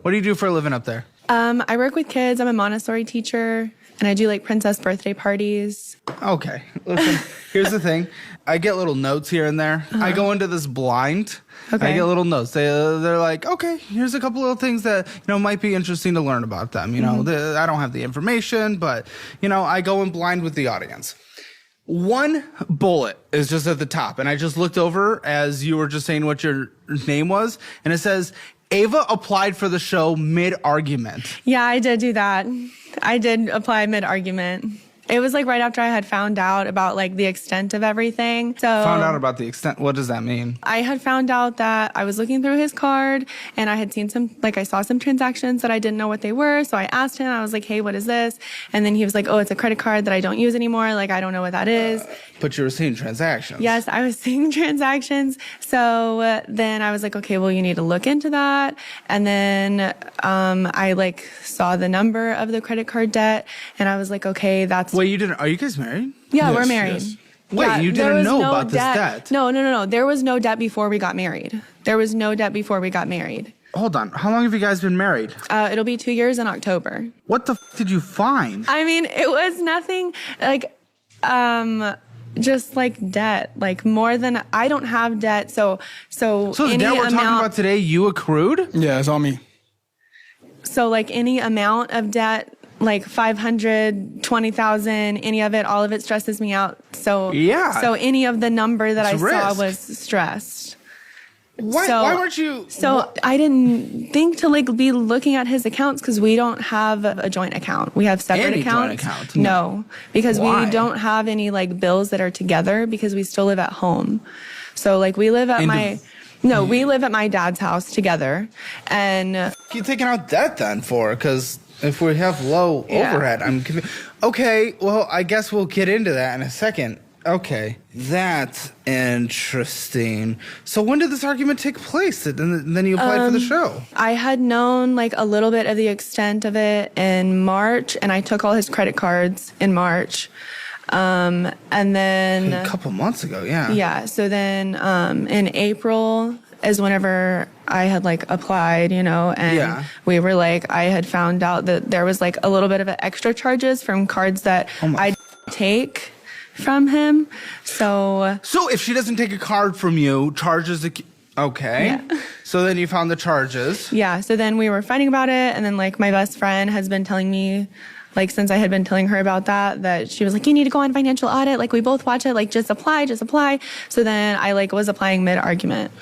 What do you do for a living up there? I work with kids. I'm a Montessori teacher, and I do like princess birthday parties. Okay. Listen, here's the thing. I get little notes here and there. I go into this blind. Okay. I get little notes. They're like, okay, here's a couple little things that, might be interesting to learn about them. I don't have the information, but, I go in blind with the audience. One bullet is just at the top, and I just looked over as you were just saying what your name was, and it says, Ava applied for the show mid-argument. Yeah, I did do that. I did apply mid-argument. It was like right after I had found out about like the extent of everything. So found out about the extent. What does that mean? I had found out that I was looking through his card and I had seen I saw some transactions that I didn't know what they were. So I asked him, I was like, hey, what is this? And then he was like, oh, it's a credit card that I don't use anymore. Like, I don't know what that is. But you were seeing transactions. Yes, I was seeing transactions. So then I was like, okay, well, you need to look into that. And then I like saw the number of the credit card debt and I was like, okay, that's... Wait, you didn't... Are you guys married? Yeah, Yes, we're married. yes. Wait, Yeah, you there didn't was know no about this debt? No. There was no debt before we got married. There was no debt before we got married. Hold on. How long have you guys been married? It'll be 2 years in October. What the did you find? I mean, it was nothing like... just like debt, like more than I don't have debt. So the any debt we're amount, talking about today, you accrued? Yeah, it's on me. So like any amount of debt, like 500, 20,000, any of it, all of it stresses me out. So yeah. So any of the number that It's I saw risk. was stressed. Why weren't you? So I didn't think to like be looking at his accounts because we don't have a joint account. We have separate Any joint accounts. account? No, because Why? we don't have any like bills that are together because we still live at home. So like we live at we live at my dad's house together, and You taking out debt then for? Because if we have low Yeah. overhead, I'm confused. Okay, well, I guess we'll get into that in a second. Okay, that's interesting. So when did this argument take place? And then you applied for the show. I had known like a little bit of the extent of it in March, and I took all his credit cards in March. And then A couple months ago, yeah. yeah, so then in April is whenever I had like applied, and Yeah. we were like, I had found out that there was like a little bit of extra charges from cards that I take from him. So if she doesn't take a card from you, charges the... Okay. Yeah. So then you found the charges. yeah, so then we were fighting about it, and then like my best friend has been telling me, like since I had been telling her about that she was like, you need to go on financial audit, like we both watch it, like just apply. So then I like was applying mid-argument.